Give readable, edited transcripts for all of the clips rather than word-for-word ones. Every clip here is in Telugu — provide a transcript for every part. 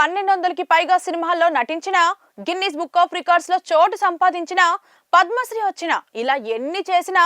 1200కి పైగా సినిమాల్లో నటించిన, గిన్నిస్ బుక్ ఆఫ్ రికార్డ్స్ లో చోటు సంపాదించిన, పద్మశ్రీ వచ్చిన, ఇలా ఎన్ని చేసినా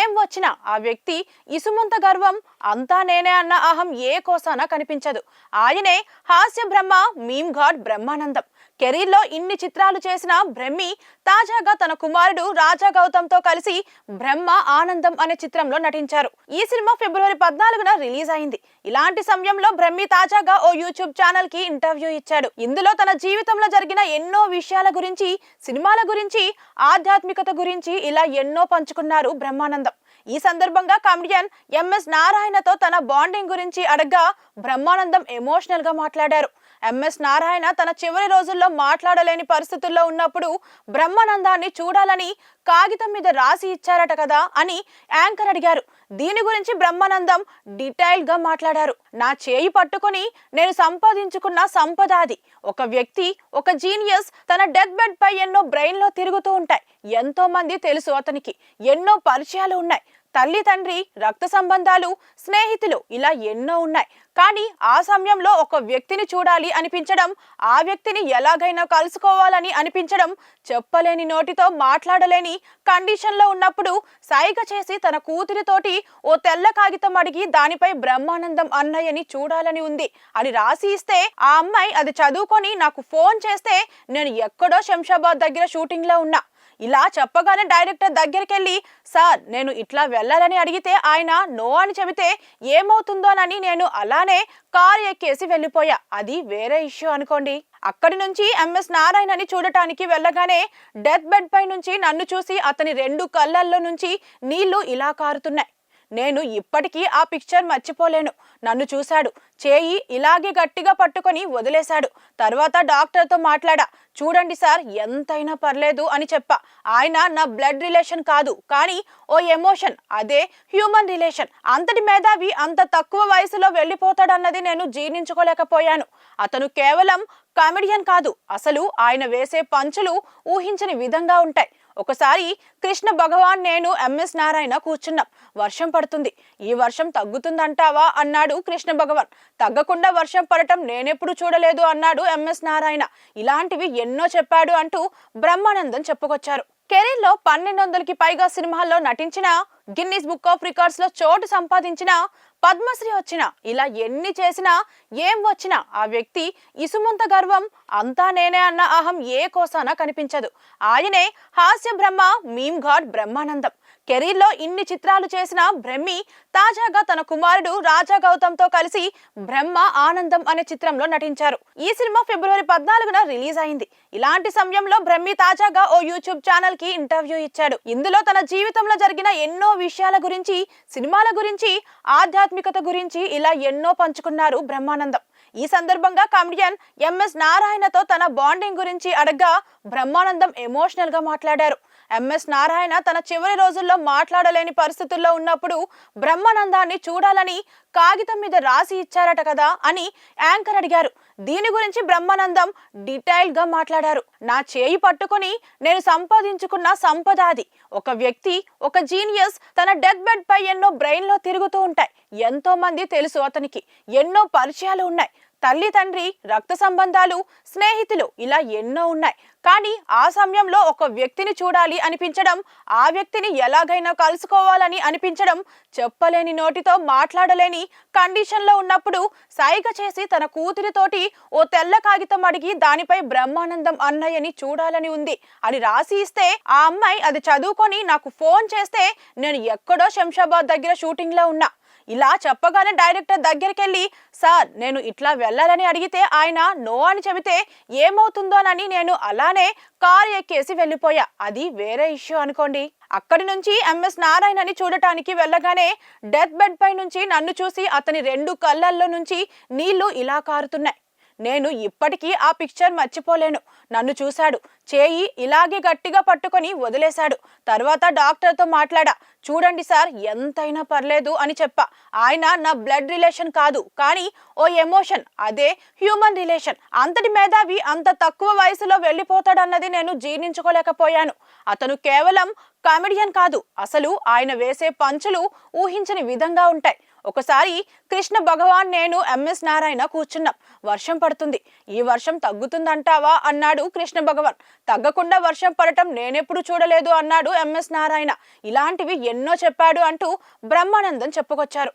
ఏం వచ్చినా ఆ వ్యక్తి ఇసుమంత గర్వం, అంతా నేనే అన్న అహం ఏ కోసాన కనిపించదు. ఆయనే హాస్య బ్రహ్మ, మీమ్ గాడ్ బ్రహ్మానందం. కెరీర్ లో ఇన్ని చిత్రాలు చేసిన బ్రహ్మి తాజాగా తన కుమారుడు రాజా గౌతమ్ తో కలిసి బ్రహ్మ ఆనందం అనే చిత్రంలో నటించారు. ఈ సినిమా ఫిబ్రవరి 14న రిలీజ్ అయింది. ఇలాంటి సమయంలో బ్రహ్మి తాజాగా ఓ యూట్యూబ్ ఛానల్ కి ఇంటర్వ్యూ ఇచ్చాడు. ఇందులో తన జీవితంలో జరిగిన ఎన్నో విషయాల గురించి, సినిమాల గురించి, ఆధ్యాత్మికత గురించి ఇలా ఎన్నో పంచుకున్నారు బ్రహ్మానందం. ఈ సందర్భంగా కామెడియన్ ఎంఎస్ నారాయణతో తన బాండింగ్ గురించి అడగ్గా బ్రహ్మానందం ఎమోషనల్ గా మాట్లాడారు. ఎంఎస్ నారాయణ తన చివరి రోజుల్లో మాట్లాడలేని పరిస్థితుల్లో ఉన్నప్పుడు బ్రహ్మానందాన్ని చూడాలని కాగితం మీద రాసి ఇచ్చారట కదా అని యాంకర్ అడిగారు. దీని గురించి బ్రహ్మానందం డీటెయిల్ గా మాట్లాడారు. నా చేయి పట్టుకొని నేను సంపాదించుకున్న సంపద అది. ఒక వ్యక్తి, ఒక జీనియస్ తన డెత్ బెడ్ పై ఎన్నో బ్రెయిన్ లో తిరుగుతూ ఉంటాయి. ఎంతో మంది తెలుసు అతనికి, ఎన్నో పరిచయాలు ఉన్నాయి. తల్లి, తండ్రి, రక్త సంబంధాలు, స్నేహితులు ఇలా ఎన్నో ఉన్నాయి. కానీ ఆ సమయంలో ఒక వ్యక్తిని చూడాలి అనిపించడం, ఆ వ్యక్తిని ఎలాగైనా కలుసుకోవాలని అనిపించడం, చెప్పలేని, నోటితో మాట్లాడలేని కండిషన్లో ఉన్నప్పుడు సైగ చేసి తన కూతురితోటి ఓ తెల్ల కాగితం అడిగి దానిపై బ్రహ్మానందం అన్నయ్యని చూడాలని ఉంది అని రాసి ఇస్తే ఆ అమ్మాయి అది చదువుకొని నాకు ఫోన్ చేస్తే నేను ఎక్కడో శంషాబాద్ దగ్గర షూటింగ్ లో ఉన్నా. ఇలా చెప్పగానే డైరెక్టర్ దగ్గరికి వెళ్ళి, సార్ నేను ఇట్లా వెళ్ళాలని అడిగితే ఆయన నో అని చెబితే ఏమవుతుందోనని నేను అలానే కారు ఎక్కేసి వెళ్ళిపోయా. అది వేరే ఇష్యూ అనుకోండి. అక్కడి నుంచి ఎంఎస్ నారాయణని చూడటానికి వెళ్ళగానే డెత్ బెడ్ పై నుంచి నన్ను చూసి అతని 2 కళ్ళల్లో నుంచి నీళ్లు ఇలా కారుతున్నాయి. నేను ఇప్పటికీ ఆ పిక్చర్ మర్చిపోలేను. నన్ను చూశాడు, చేయి ఇలాగే గట్టిగా పట్టుకొని వదిలేశాడు. తర్వాత డాక్టర్తో మాట్లాడా. చూడండి సార్, ఎంతైనా పర్లేదు అని చెప్పా. ఆయన నా బ్లడ్ రిలేషన్ కాదు, కానీ ఓ ఎమోషన్, అదే హ్యూమన్ రిలేషన్. అంతటి మేధావి అంత తక్కువ వయసులో వెళ్ళిపోతాడన్నది నేను జీర్ణించుకోలేకపోయాను. అతను కేవలం కామెడియన్ కాదు, అసలు ఆయన వేసే పంచులు ఊహించని విధంగా ఉంటాయి. ఒకసారి కృష్ణ భగవాన్, నేను ఎంఎస్ నారాయణ కూర్చున్నాం. వర్షం పడుతుంది. ఈ వర్షం తగ్గుతుందంటావా అన్నాడు కృష్ణ భగవాన్. తగ్గకుండా వర్షం పడటం నేనెప్పుడు చూడలేదు అన్నాడు ఎంఎస్ నారాయణ. ఇలాంటివి ఎన్నో చెప్పాడు అంటూ బ్రహ్మానందం చెప్పుకొచ్చారు. కెరీర్ లో 1200కి పైగా సినిమాల్లో నటించిన, గిన్నిస్ బుక్ ఆఫ్ రికార్డ్స్ లో చోటు సంపాదించిన, పద్మశ్రీ వచ్చిన, ఇలా ఎన్ని చేసినా ఏం వచ్చినా ఆ వ్యక్తి ఇసుమంత గర్వం, అంతా నేనే అన్న అహం ఏ కోసాన కనిపించదు. ఆయనే హాస్య బ్రహ్మ, మీమ్ గాడ్ బ్రహ్మానందం. కెరీర్ లో ఇన్ని చిత్రాలు చేసిన బ్రహ్మి తాజాగా తన కుమారుడు రాజా గౌతమ్ తో కలిసి బ్రహ్మ ఆనందం అనే చిత్రంలో నటించారు. ఈ సినిమా ఫిబ్రవరి 14న రిలీజ్ అయింది. ఇలాంటి సమయంలో బ్రహ్మి తాజాగా ఓ యూట్యూబ్ ఛానల్ కి ఇంటర్వ్యూ ఇచ్చాడు. ఇందులో తన జీవితంలో జరిగిన ఎన్నో విషయాల గురించి, సినిమాల గురించి, ఆధ్యాత్మికత గురించి ఇలా ఎన్నో పంచుకున్నారు బ్రహ్మానందం. ఈ సందర్భంగా కామెడియన్ ఎంఎస్ నారాయణతో తన బాండింగ్ గురించి అడగ్గా బ్రహ్మానందం ఎమోషనల్ గా మాట్లాడారు. ఎంఎస్ నారాయణ తన చివరి రోజుల్లో మాట్లాడలేని పరిస్థితుల్లో ఉన్నప్పుడు బ్రహ్మానందాన్ని చూడాలని కాగితం మీద రాసి ఇచ్చారట కదా అని యాంకర్ అడిగారు. దీని గురించి బ్రహ్మానందం డీటెయిల్ గా మాట్లాడారు. నా చేయి పట్టుకొని నేను సంపాదించుకున్న సంపద అది. ఒక వ్యక్తి, ఒక జీనియస్ తన డెత్ బెడ్ పై ఎన్నో బ్రెయిన్ లో తిరుగుతూ ఉంటాయి. ఎంతో మంది తెలుసు అతనికి, ఎన్నో పరిచయాలు ఉన్నాయి. తల్లి, తండ్రి, రక్త సంబంధాలు, స్నేహితులు ఇలా ఎన్నో ఉన్నాయి. కానీ ఆ సమయంలో ఒక వ్యక్తిని చూడాలి అనిపించడం, ఆ వ్యక్తిని ఎలాగైనా కలుసుకోవాలని అనిపించడం, చెప్పలేని, నోటితో మాట్లాడలేని కండిషన్లో ఉన్నప్పుడు సైగ చేసి తన కూతురితోటి ఓ తెల్ల కాగితం అడిగి దానిపై బ్రహ్మానందం అన్నయ్యని చూడాలని ఉంది అని రాసి ఇస్తే ఆ అమ్మాయి అది చదువుకొని నాకు ఫోన్ చేస్తే నేను ఎక్కడో శంషాబాద్ దగ్గర షూటింగ్ లో ఉన్నా. ఇలా చెప్పగానే డైరెక్టర్ దగ్గరికి వెళ్ళి, సార్ నేను ఇట్లా వెళ్ళాలని అడిగితే ఆయన నో అని చెబితే ఏమవుతుందోనని నేను అలానే కారు ఎక్కేసి వెళ్ళిపోయా. అది వేరే ఇష్యూ అనుకోండి. అక్కడి నుంచి ఎంఎస్ నారాయణని చూడటానికి వెళ్ళగానే డెత్ బెడ్ పై నుంచి నన్ను చూసి అతని 2 కళ్ళల్లో నుంచి నీళ్లు ఇలా కారుతున్నాయి. నేను ఇప్పటికీ ఆ పిక్చర్ మర్చిపోలేను. నన్ను చూశాడు, చేయి ఇలాగే గట్టిగా పట్టుకొని వదిలేశాడు. తర్వాత డాక్టర్తో మాట్లాడా. చూడండి సార్, ఎంతైనా పర్లేదు అని చెప్పా. ఆయన నా బ్లడ్ రిలేషన్ కాదు, కానీ ఓ ఎమోషన్, అదే హ్యూమన్ రిలేషన్. అంతటి మేధావి అంత తక్కువ వయసులో వెళ్ళిపోతాడన్నది నేను జీర్ణించుకోలేకపోయాను. అతను కేవలం కామెడియన్ కాదు, అసలు ఆయన వేసే పంచులు ఊహించని విధంగా ఉంటాయి. ఒకసారి కృష్ణ భగవాన్ నేను ఎంఎస్ నారాయణ కూర్చున్నాం. వర్షం పడుతుంది. ఈ వర్షం తగ్గుతుందంటావా అన్నాడు కృష్ణ భగవాన్. తగ్గకుండా వర్షం పడటం నేనెప్పుడు చూడలేదు అన్నాడు ఎంఎస్ నారాయణ. ఇలాంటివి ఎన్నో చెప్పాడు అంటూ బ్రహ్మానందం చెప్పుకొచ్చారు.